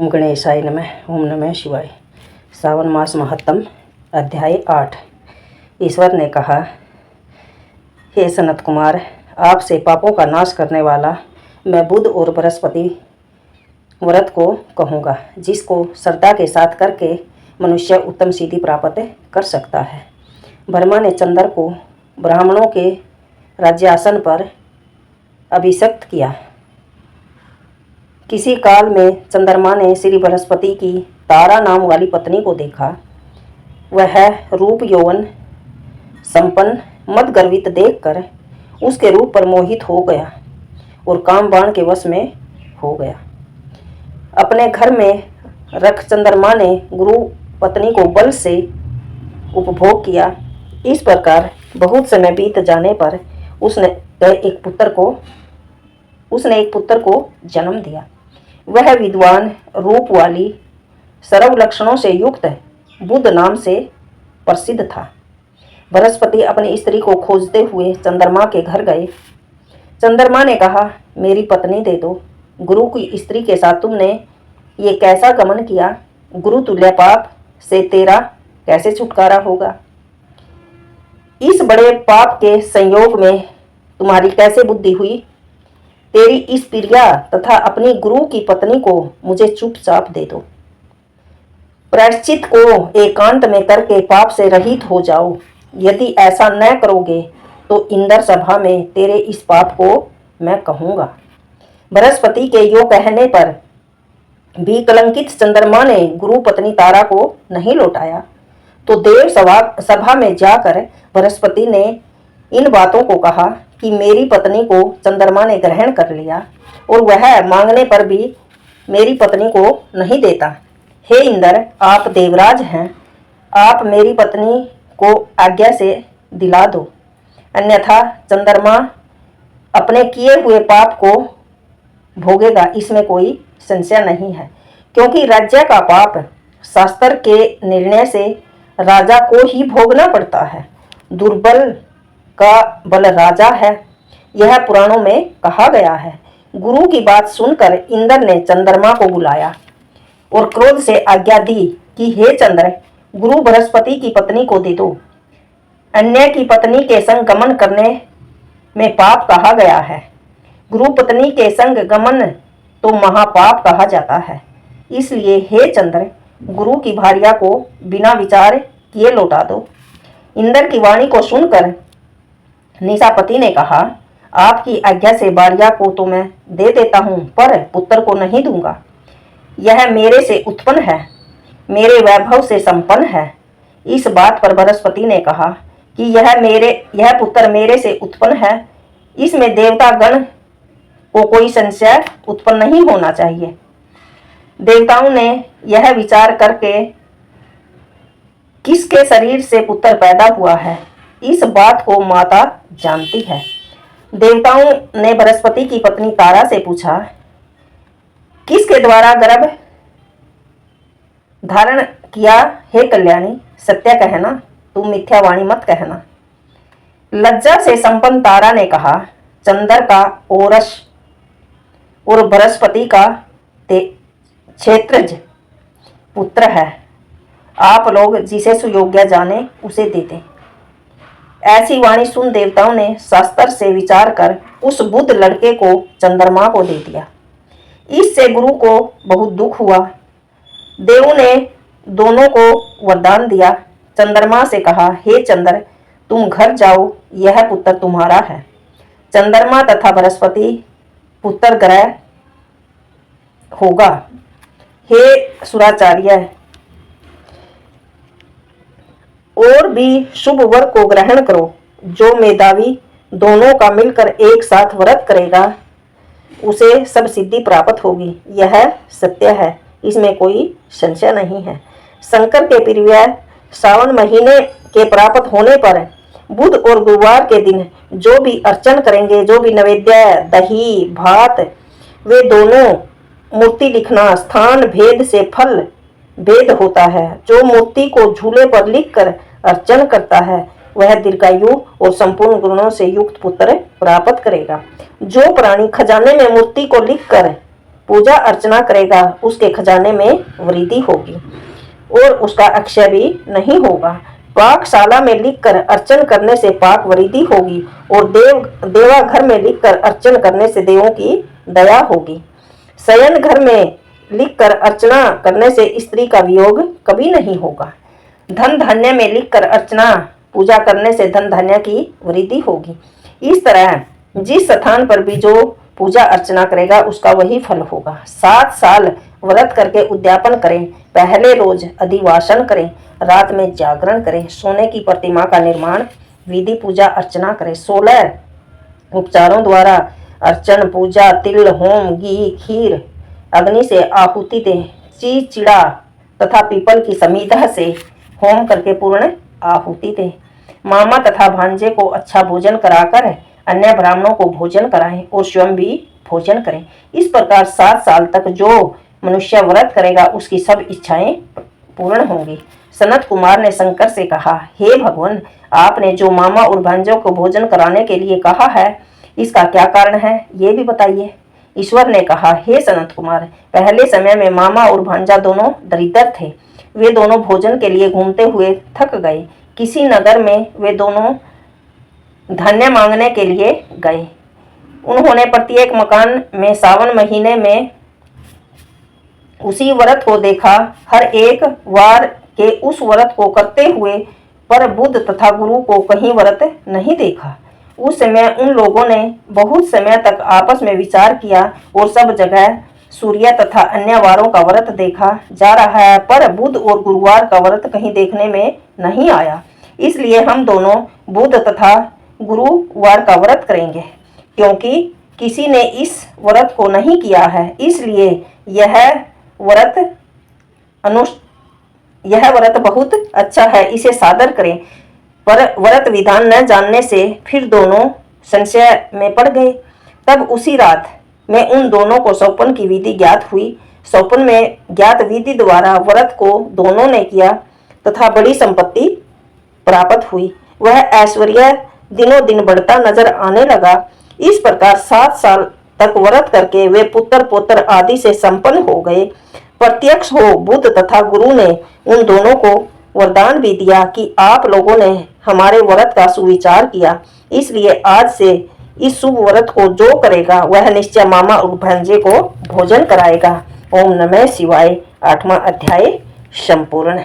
ओम गणेशाय नमः। ओम नमः शिवाय। सावन मास महत्तम अध्याय 8। ईश्वर ने कहा, हे सनत कुमार, आपसे पापों का नाश करने वाला मैं बुध और बृहस्पति व्रत को कहूँगा, जिसको श्रद्धा के साथ करके मनुष्य उत्तम सिद्धि प्राप्त कर सकता है। ब्रह्मा ने चंद्र को ब्राह्मणों के राज्यासन पर अभिषिक्त किया। किसी काल में चंद्रमा ने श्री बृहस्पति की तारा नाम वाली पत्नी को देखा। वह रूप यौवन संपन्न मदगर्वित देखकर उसके रूप पर मोहित हो गया और काम बाण के वश में हो गया। अपने घर में रख चंद्रमा ने गुरु पत्नी को बल से उपभोग किया। इस प्रकार बहुत समय बीत जाने पर उसने एक पुत्र को जन्म दिया। वह विद्वान रूप वाली सर्व लक्षणों से युक्त बुध नाम से प्रसिद्ध था। बृहस्पति अपनी स्त्री को खोजते हुए चंद्रमा के घर गए। चंद्रमा ने कहा, मेरी पत्नी दे दो। गुरु की स्त्री के साथ तुमने ये कैसा गमन किया? गुरु तुल्य पाप से तेरा कैसे छुटकारा होगा? इस बड़े पाप के संयोग में तुम्हारी कैसे बुद्धि हुई? तेरी इस प्रिया तथा अपनी गुरु की पत्नी को मुझे चुपचाप दे दो। प्रायश्चित को एकांत में करके पाप से रहित हो जाओ। यदि ऐसा न करोगे तो इंद्र सभा में तेरे इस पाप को मैं कहूँगा। बृहस्पति के यो कहने पर भी कलंकित चंद्रमा ने गुरु पत्नी तारा को नहीं लौटाया, तो देव सभा में जाकर बृहस्पति ने इन बातों को कहा कि मेरी पत्नी को चंद्रमा ने ग्रहण कर लिया और वह मांगने पर भी मेरी पत्नी को नहीं देता। हे इंद्र, आप देवराज हैं, आप मेरी पत्नी को आज्ञा से दिला दो, अन्यथा चंद्रमा अपने किए हुए पाप को भोगेगा, इसमें कोई संशय नहीं है। क्योंकि राज्य का पाप शास्त्र के निर्णय से राजा को ही भोगना पड़ता है। दुर्बल का बल राजा है, यह पुराणों में कहा गया है। गुरु की बात सुनकर इंद्र ने चंद्रमा को बुलाया और क्रोध से आज्ञा दी कि हे चंद्र, गुरु बृहस्पति की पत्नी को दे दो। अन्य की पत्नी के संग गमन करने में पाप कहा गया है। गुरु पत्नी के संग गमन तो महापाप कहा जाता है। इसलिए हे चंद्र, गुरु की भार्या को बिना विचार किए लौटा दो। इंद्र की वाणी को सुनकर निशापति ने कहा, आपकी आज्ञा से भार्या को तो मैं दे देता हूँ, पर पुत्र को नहीं दूंगा। यह मेरे से उत्पन्न है, मेरे वैभव से संपन्न है। इस बात पर बृहस्पति ने कहा कि यह पुत्र मेरे से उत्पन्न है, इसमें देवता गण को कोई संशय उत्पन्न नहीं होना चाहिए। देवताओं ने यह विचार करके किसके शरीर से पुत्र पैदा हुआ है, इस बात को माता जानती है। देवताओं ने बृहस्पति की पत्नी तारा से पूछा, किसके द्वारा गर्भ धारण किया? हे कल्याणी, सत्य कहना, तुम मिथ्या वाणी मत कहना। लज्जा से संपन्न तारा ने कहा, चंद्र का ओरस और बृहस्पति का क्षेत्रज पुत्र है। आप लोग जिसे सुयोग्य जाने उसे दे दें। ऐसी वाणी सुन देवताओं ने शास्त्र से विचार कर उस बुध लड़के को चंद्रमा को दे दिया। इससे गुरु को बहुत दुख हुआ। देवों ने दोनों को वरदान दिया। चंद्रमा से कहा, हे चंद्र, तुम घर जाओ, यह पुत्र तुम्हारा है। चंद्रमा तथा बृहस्पति पुत्र ग्रह होगा। हे सुराचार्य, और भी शुभ वर को ग्रहण करो। जो मेधावी दोनों का मिलकर एक साथ व्रत करेगा उसे सब सिद्धि प्राप्त होगी। यह सत्य है, इसमें कोई संशय नहीं है। शंकर के प्रिय सावन महीने के प्राप्त होने पर बुध और गुरुवार के दिन जो भी अर्चन करेंगे, जो भी नैवेद्य दही भात, वे दोनों मूर्ति लिखना स्थान भेद से फल भेद होता है। जो मूर्ति को झूले पर लिखकर अर्चन करता है वह दीर्घायु और संपूर्ण गुणों से युक्त पुत्र प्राप्त करेगा। जो प्राणी खजाने में मूर्ति को लिखकर पूजा अर्चना करेगा उसके खजाने में वृद्धि होगी और उसका अक्षय भी नहीं होगा। पाकशाला में लिखकर अर्चन करने से पाक वृद्धि होगी और देवा घर में लिखकर अर्चन करने से देवों की दया होगी। शयन घर में लिखकर अर्चना करने से स्त्री का वियोग कभी नहीं होगा। धन धान्य में लिखकर अर्चना पूजा करने से धन धान्य की वृद्धि होगी। इस तरह जिस स्थान पर भी जो पूजा अर्चना करेगा उसका वही फल होगा। 7 साल व्रत करके उद्यापन करें, पहले रोज अधिवासन करें, रात में जागरण करें, सोने की प्रतिमा का निर्माण, विधि पूजा अर्चना करें। 16 उपचारों द्वारा अर्चन पूजा, तिल, होम, घी, खीर, अग्नि से आहुति दें, चिड़ा तथा पीपल की समिधा से होम करके पूर्ण आहुति दें। मामा तथा भांजे को अच्छा भोजन कराकर अन्य ब्राह्मणों को भोजन कराएं और स्वयं भी भोजन करें। इस प्रकार 7 साल तक जो मनुष्य व्रत करेगा उसकी सब इच्छाएं पूर्ण होंगी। सनत कुमार ने शंकर से कहा, हे भगवान, आपने जो मामा और भांजों को भोजन कराने के लिए कहा है इसका क्या कारण है, ये भी बताइए। ईश्वर ने कहा, हे सनत कुमार, पहले समय में मामा और भांजा दोनों दरिद्र थे। वे दोनों भोजन के लिए घूमते हुए थक गए। किसी नगर में वे दोनों धान्य मांगने के लिए गए। उन्होंने प्रत्येक मकान में सावन महीने में उसी व्रत को देखा। हर एक वार के उस व्रत को करते हुए पर बुद्ध तथा गुरु को कहीं व्रत नहीं देखा। उस समय उन लोगों ने बहुत समय तक आपस में विचार किया और सब जगह सूर्य तथा अन्य वारों का व्रत देखा जा रहा है, पर बुध और गुरुवार का व्रत कहीं देखने में नहीं आया। इसलिए हम दोनों बुध तथा गुरुवार का व्रत करेंगे, क्योंकि किसी ने इस व्रत को नहीं किया है, इसलिए यह व्रत बहुत अच्छा है, इसे सादर करें। पर व्रत विधान न जानने से फिर दोनों संशय में पड़ गए। तब उसी रात में उन दोनों को सौपन की विधि ज्ञात हुई। सौपन में ज्ञात विधि द्वारा व्रत को दोनों ने किया तथा बड़ी संपत्ति प्राप्त हुई। वह ऐश्वर्य दिनों दिन बढ़ता नजर आने लगा। इस प्रकार 7 साल तक व्रत करके वे पुत्र पौत्र आदि से संपन्न हो गए। प्रत्यक्ष हो बुद्ध तथा गुरु ने उन दोनों को वरदान भी दिया कि आप लोगों ने हमारे व्रत का सुविचार किया, इसलिए आज से इस शुभ व्रत को जो करेगा वह निश्चय मामा और भांजे को भोजन कराएगा। ओम नमः शिवाय। 8वां अध्याय संपूर्ण।